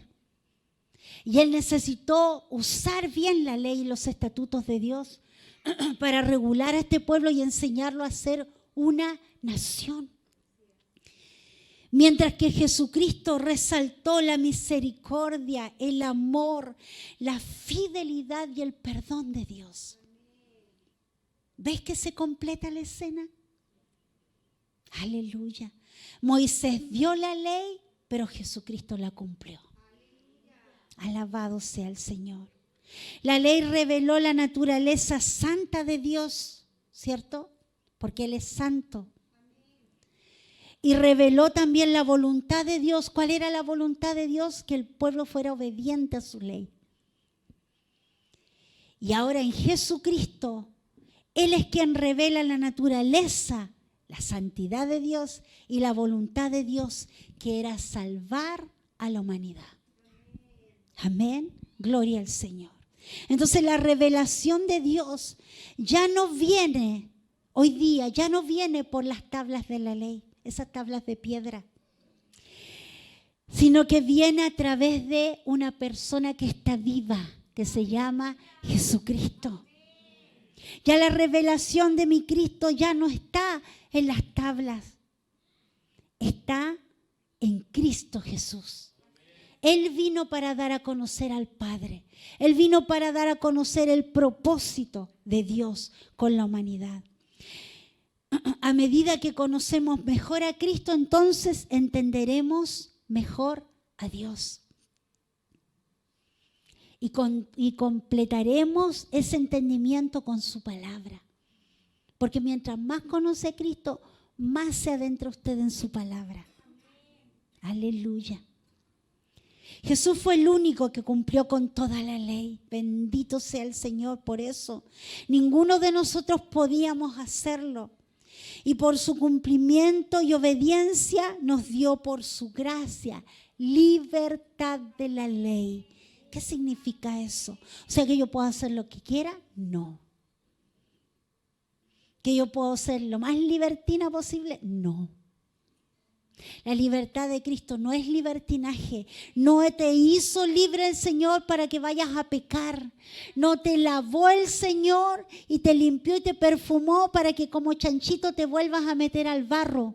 Y él necesitó usar bien la ley y los estatutos de Dios para regular a este pueblo y enseñarlo a ser una nación. Mientras que Jesucristo resaltó la misericordia, el amor, la fidelidad y el perdón de Dios. ¿Ves que se completa la escena? Aleluya. Moisés dio la ley, pero Jesucristo la cumplió. Alabado sea el Señor. La ley reveló la naturaleza santa de Dios, ¿cierto? Porque Él es santo. Y reveló también la voluntad de Dios. ¿Cuál era la voluntad de Dios? Que el pueblo fuera obediente a su ley. Y ahora en Jesucristo, Él es quien revela la naturaleza, la santidad de Dios y la voluntad de Dios, que era salvar a la humanidad. Amén. Gloria al Señor. Entonces la revelación de Dios ya no viene, hoy día, ya no viene por las tablas de la ley, esas tablas de piedra, sino que viene a través de una persona que está viva, que se llama Jesucristo. Ya la revelación de mi Cristo ya no está en las tablas, está en Cristo Jesús. Él vino para dar a conocer al Padre. Él vino para dar a conocer el propósito de Dios con la humanidad. A medida que conocemos mejor a Cristo, entonces entenderemos mejor a Dios. Y completaremos ese entendimiento con su palabra. Porque mientras más conoce a Cristo, más se adentra usted en su palabra. Aleluya. Jesús fue el único que cumplió con toda la ley. Bendito sea el Señor por eso. Ninguno de nosotros podíamos hacerlo. Y por su cumplimiento y obediencia nos dio por su gracia libertad de la ley. ¿Qué significa eso? O sea, que yo puedo hacer lo que quiera. No. ¿Que yo puedo ser lo más libertina posible? No. La libertad de Cristo no es libertinaje. No te hizo libre el Señor para que vayas a pecar. No te lavó el Señor y te limpió y te perfumó para que como chanchito te vuelvas a meter al barro.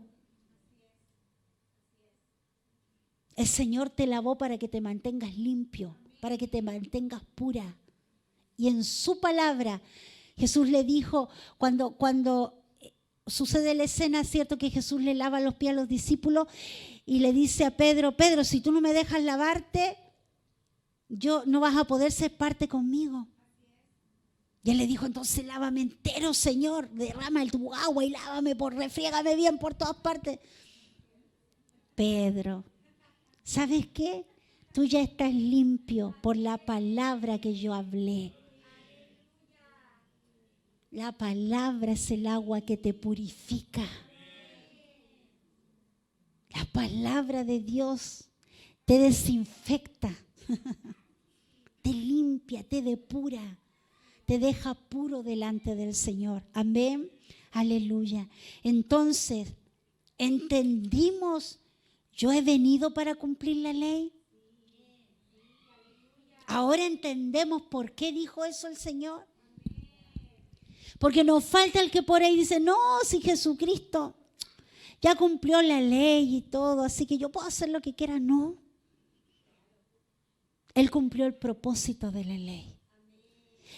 El Señor te lavó para que te mantengas limpio, para que te mantengas pura. Y en su palabra, Jesús le dijo, cuando sucede la escena, ¿cierto? Que Jesús le lava los pies a los discípulos y le dice a Pedro, Pedro, si tú no me dejas lavarte, yo no vas a poder ser parte conmigo. Y él le dijo, entonces lávame entero, Señor, derrama tu agua y lávame, refriégame bien por todas partes. Pedro, ¿sabes qué? Tú ya estás limpio por la palabra que yo hablé. La palabra es el agua que te purifica. La palabra de Dios te desinfecta, te limpia, te depura, te deja puro delante del Señor. Amén. Aleluya. Entonces, ¿entendimos? Yo he venido para cumplir la ley. Ahora entendemos por qué dijo eso el Señor. Porque nos falta el que por ahí dice, no, si Jesucristo ya cumplió la ley y todo, así que yo puedo hacer lo que quiera. No. Él cumplió el propósito de la ley.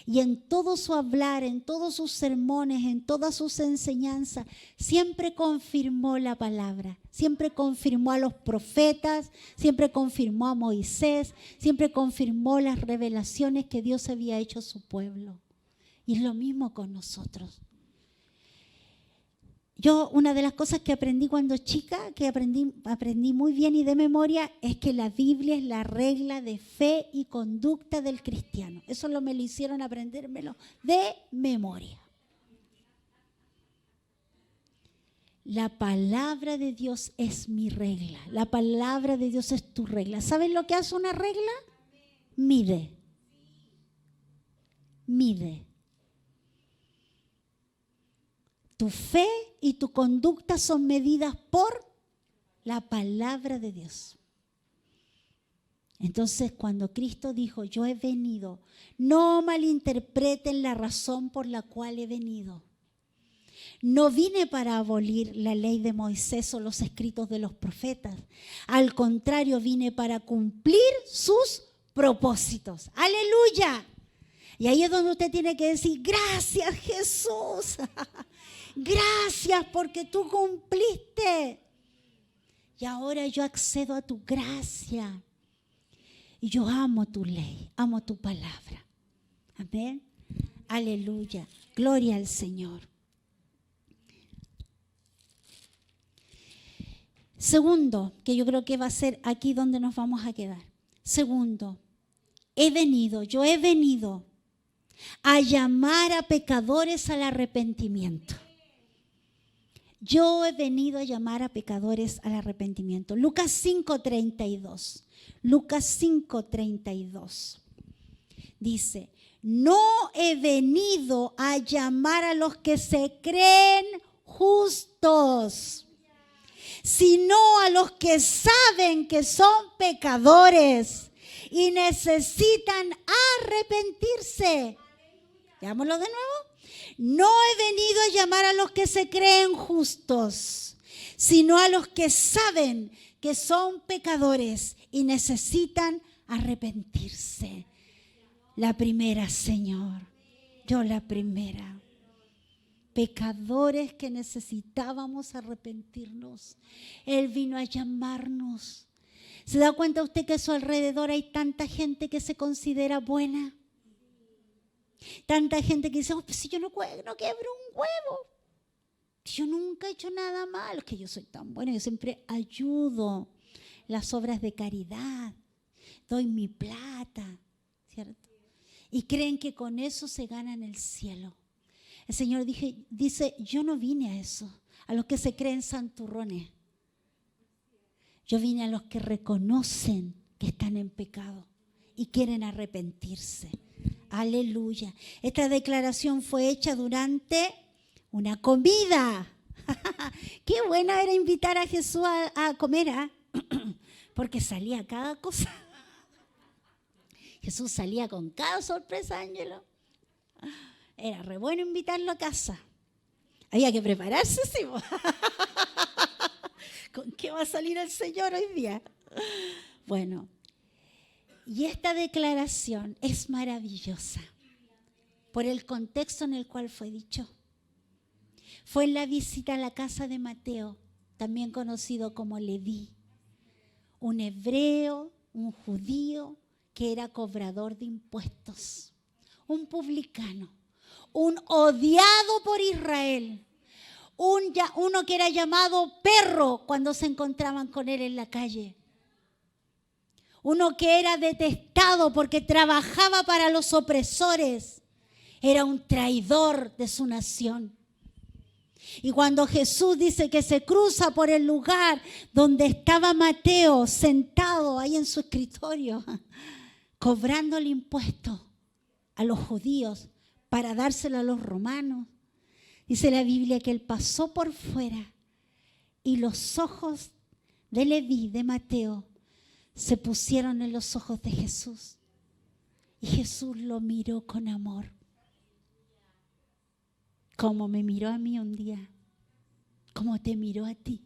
Y en todo su hablar, en todos sus sermones, en todas sus enseñanzas, siempre confirmó la palabra. Siempre confirmó a los profetas, siempre confirmó a Moisés, siempre confirmó las revelaciones que Dios había hecho a su pueblo. Y es lo mismo con nosotros. Yo, una de las cosas que aprendí cuando chica, que aprendí muy bien y de memoria, es que la Biblia es la regla de fe y conducta del cristiano. Eso me lo hicieron aprendérmelo de memoria. La palabra de Dios es mi regla. La palabra de Dios es tu regla. ¿Sabes lo que hace una regla? Mide. Mide. Tu fe y tu conducta son medidas por la palabra de Dios. Entonces, cuando Cristo dijo, yo he venido, no malinterpreten la razón por la cual he venido. No vine para abolir la ley de Moisés o los escritos de los profetas. Al contrario, vine para cumplir sus propósitos. ¡Aleluya! Y ahí es donde usted tiene que decir, gracias Jesús. Gracias porque tú cumpliste. Y ahora yo accedo a tu gracia. Y yo amo tu ley, amo tu palabra. Amén. Aleluya. Gloria al Señor. Segundo, que yo creo que va a ser aquí donde nos vamos a quedar. Segundo, yo he venido a llamar a pecadores al arrepentimiento. Yo he venido a llamar a pecadores al arrepentimiento. Lucas 5:32. Lucas 5:32. Dice, no he venido a llamar a los que se creen justos, sino a los que saben que son pecadores y necesitan arrepentirse. Veámoslo de nuevo. No he venido a llamar a los que se creen justos, sino a los que saben que son pecadores y necesitan arrepentirse. La primera, Señor, yo la primera. Pecadores que necesitábamos arrepentirnos. Él vino a llamarnos. ¿Se da cuenta usted que a su alrededor hay tanta gente que se considera buena? Tanta gente que dice, oh, pues si yo no quebro un huevo. Yo nunca he hecho nada malo. Es que yo soy tan buena, yo siempre ayudo. Las obras de caridad. Doy mi plata, ¿cierto? Y creen que con eso se ganan el cielo. El Señor dice, yo no vine a eso, a los que se creen santurrones. Yo vine a los que reconocen que están en pecado y quieren arrepentirse. Aleluya. Esta declaración fue hecha durante una comida. Qué buena era invitar a Jesús a comer, ¿eh? Porque salía cada cosa. Jesús salía con cada sorpresa, Ángelo. Era re bueno invitarlo a casa. Había que prepararse, sí. ¿Con qué va a salir el Señor hoy día? Bueno, y esta declaración es maravillosa. por el contexto en el cual fue dicho. Fue en la visita a la casa de Mateo, también conocido como Leví, un hebreo, un judío que era cobrador de impuestos, un publicano, un odiado por Israel, uno que era llamado perro cuando se encontraban con él en la calle. Uno que era detestado porque trabajaba para los opresores. Era un traidor de su nación. Y cuando Jesús dice que se cruza por el lugar donde estaba Mateo sentado ahí en su escritorio, cobrando el impuesto a los judíos para dárselo a los romanos, dice la Biblia que él pasó por fuera y los ojos de Leví, de Mateo, se pusieron en los ojos de Jesús. Y Jesús lo miró con amor. Como me miró a mí un día. Como te miró a ti.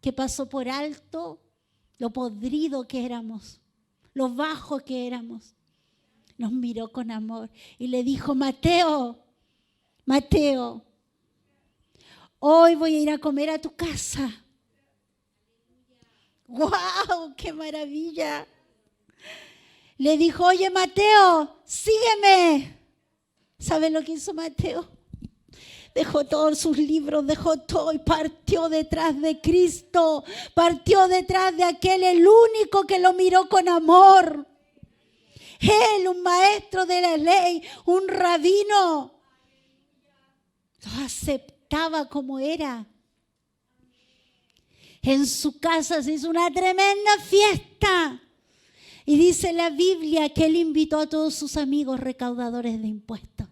Que pasó por alto lo podrido que éramos. Lo bajo que éramos. Nos miró con amor. Y le dijo, Mateo, Mateo, hoy voy a ir a comer a tu casa. ¡Wow! ¡Qué maravilla! Le dijo, oye Mateo, sígueme. ¿Sabes lo que hizo Mateo? Dejó todos sus libros, dejó todo y partió detrás de Cristo. Partió detrás de aquel, el único que lo miró con amor. Él, un maestro de la ley, un rabino, lo aceptaba como era. En su casa se hizo una tremenda fiesta. Y dice la Biblia que él invitó a todos sus amigos recaudadores de impuestos.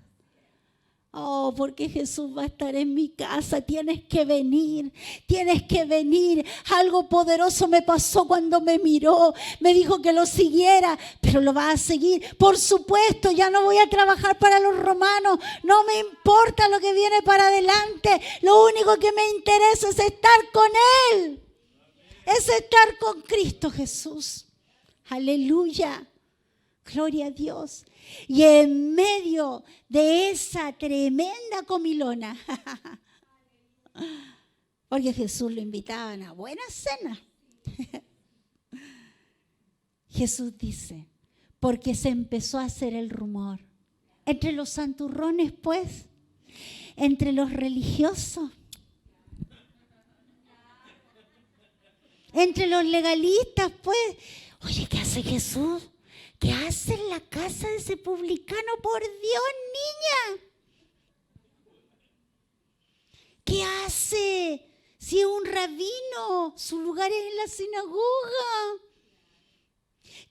Oh, porque Jesús va a estar en mi casa. Tienes que venir, tienes que venir. Algo poderoso me pasó cuando me miró. Me dijo que lo siguiera, pero lo va a seguir. Por supuesto, ya no voy a trabajar para los romanos. No me importa lo que viene para adelante. Lo único que me interesa es estar con Él. Es estar con Cristo Jesús. Aleluya. Gloria a Dios. Y en medio de esa tremenda comilona, porque Jesús lo invitaba a una buena cena, Jesús dice, porque se empezó a hacer el rumor entre los santurrones, pues, entre los religiosos, entre los legalistas, pues. Oye, ¿qué hace Jesús? ¿Qué hace en la casa de ese publicano? Por Dios, niña. ¿Qué hace? Si es un rabino, su lugar es en la sinagoga.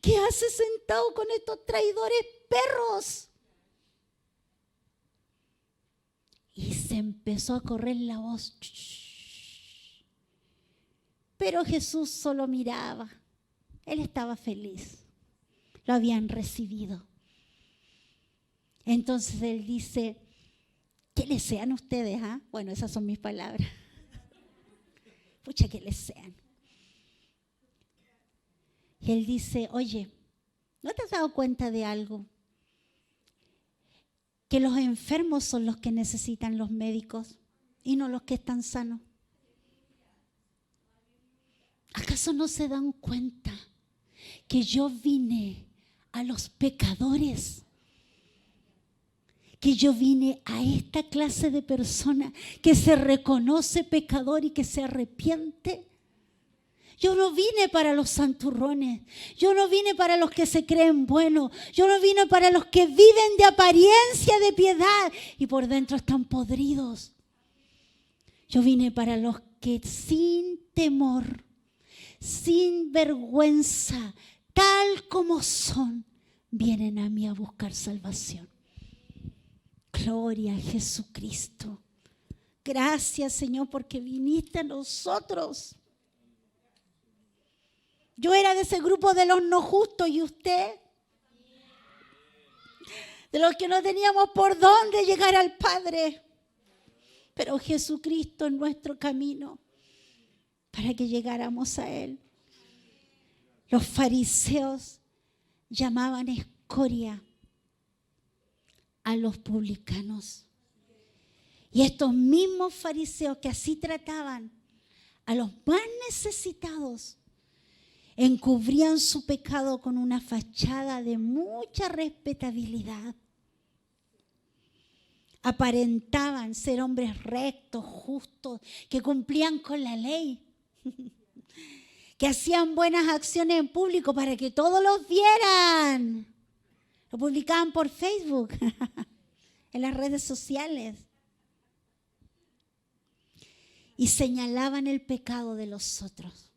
¿Qué hace sentado con estos traidores perros? Y se empezó a correr la voz. Pero Jesús solo miraba. Él estaba feliz. Lo habían recibido. Entonces él dice, que les sean ustedes, ¿ah? Bueno, esas son mis palabras. Pucha, que les sean. Y él dice, oye, ¿no te has dado cuenta de algo? Que los enfermos son los que necesitan los médicos y no los que están sanos. ¿Acaso no se dan cuenta que yo vine a los pecadores? Que yo vine a esta clase de persona que se reconoce pecador y que se arrepiente. Yo no vine para los santurrones. Yo no vine para los que se creen buenos. Yo no vine para los que viven de apariencia de piedad y por dentro están podridos. Yo vine para los que sin temor, sin vergüenza, tal como son, vienen a mí a buscar salvación. Gloria a Jesucristo. Gracias, Señor, porque viniste a nosotros. Yo era de ese grupo de los no justos, ¿y usted? De los que no teníamos por dónde llegar al Padre. Pero Jesucristo es nuestro camino para que llegáramos a Él. Los fariseos llamaban escoria a los publicanos. Y estos mismos fariseos que así trataban a los más necesitados, encubrían su pecado con una fachada de mucha respetabilidad. Aparentaban ser hombres rectos, justos, que cumplían con la ley, que hacían buenas acciones en público para que todos los vieran. Lo publicaban por Facebook, en las redes sociales. Y señalaban el pecado de los otros.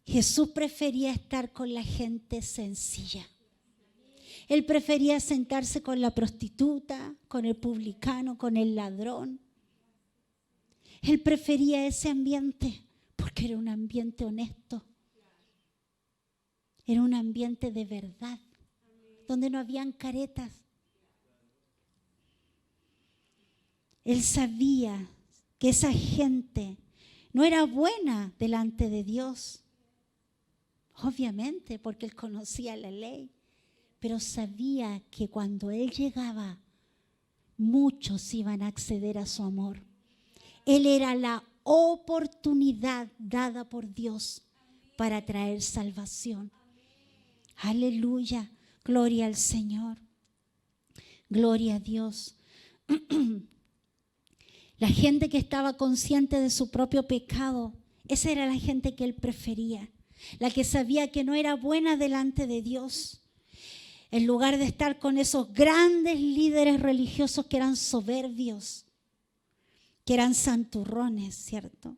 Jesús prefería estar con la gente sencilla. Él prefería sentarse con la prostituta, con el publicano, con el ladrón. Él prefería ese ambiente porque era un ambiente honesto. Era un ambiente de verdad, donde no habían caretas. Él sabía que esa gente no era buena delante de Dios. Obviamente, porque él conocía la ley. Pero sabía que cuando él llegaba, muchos iban a acceder a su amor. Él era la oportunidad dada por Dios para traer salvación. Aleluya, gloria al Señor. Gloria a Dios. La gente que estaba consciente de su propio pecado, esa era la gente que él prefería. La que sabía que no era buena delante de Dios. En lugar de estar con esos grandes líderes religiosos que eran soberbios, que eran santurrones, ¿cierto?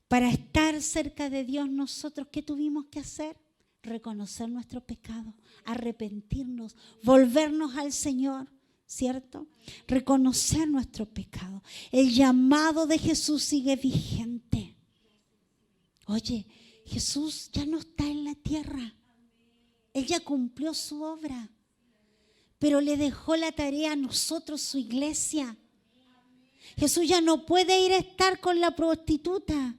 Para estar cerca de Dios, nosotros, ¿qué tuvimos que hacer? Reconocer nuestro pecado, arrepentirnos, volvernos al Señor, ¿cierto? Reconocer nuestro pecado. El llamado de Jesús sigue vigente. Oye, Jesús ya no está en la tierra. Él ya cumplió su obra, pero le dejó la tarea a nosotros, su iglesia. Jesús ya no puede ir a estar con la prostituta,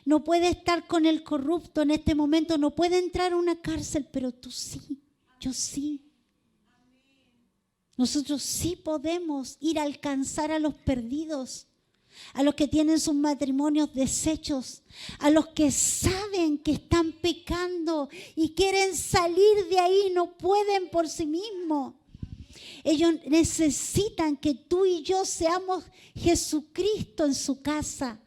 no puede estar con el corrupto en este momento, no puede entrar a una cárcel, pero tú sí, yo sí. Nosotros sí podemos ir a alcanzar a los perdidos, a los que tienen sus matrimonios deshechos, a los que saben que están pecando y quieren salir de ahí, no pueden por sí mismos. Ellos necesitan que tú y yo seamos Jesucristo en su casa,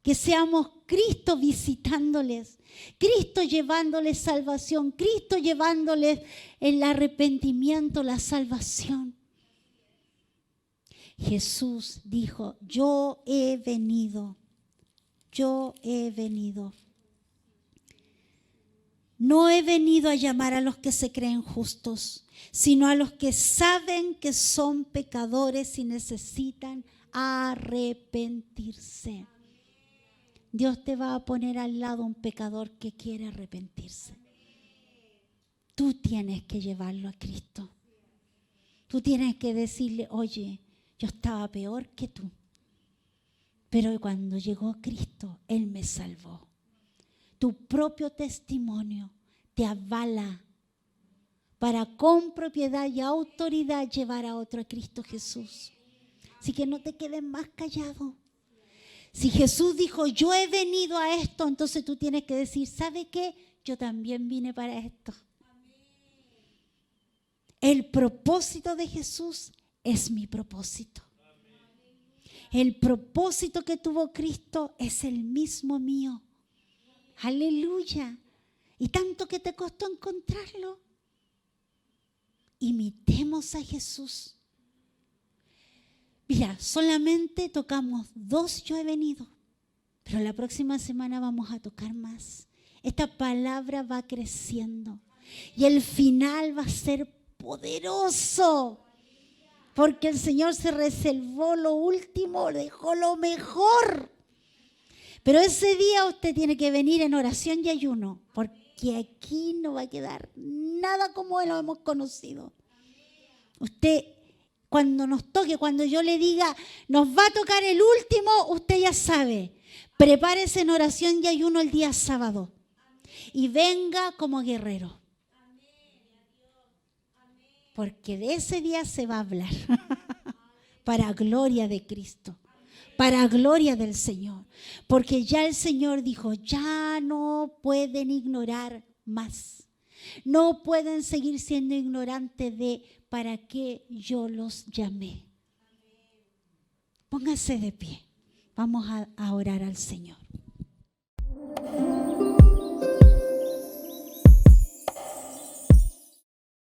que seamos Cristo visitándoles, Cristo llevándoles salvación, Cristo llevándoles el arrepentimiento, la salvación. Jesús dijo, yo he venido. No he venido a llamar a los que se creen justos, sino a los que saben que son pecadores y necesitan arrepentirse. Dios te va a poner al lado un pecador que quiere arrepentirse. Tú tienes que llevarlo a Cristo. Tú tienes que decirle, oye, yo estaba peor que tú, pero cuando llegó Cristo, Él me salvó. Tu propio testimonio te avala para con propiedad y autoridad llevar a otro a Cristo Jesús. Así que no te quedes más callado. Si Jesús dijo, yo he venido a esto, entonces tú tienes que decir, ¿sabe qué? Yo también vine para esto. El propósito de Jesús es mi propósito. El propósito que tuvo Cristo es el mismo mío. Aleluya. Y tanto que te costó encontrarlo. Imitemos a Jesús. Mira, solamente tocamos 2 yo he venido, pero la próxima semana vamos a tocar más. Esta palabra va creciendo y el final va a ser poderoso, porque el Señor se reservó lo último, dejó lo mejor. Pero ese día usted tiene que venir en oración y ayuno, porque aquí no va a quedar nada como lo hemos conocido. Usted, cuando nos toque, cuando yo le diga, nos va a tocar el último, usted ya sabe. Prepárese en oración y ayuno el día sábado. Y venga como guerrero. Porque de ese día se va a hablar para gloria de Cristo, para gloria del Señor. Porque ya el Señor dijo, ya no pueden ignorar más. No pueden seguir siendo ignorantes de para qué yo los llamé. Póngase de pie. Vamos a orar al Señor.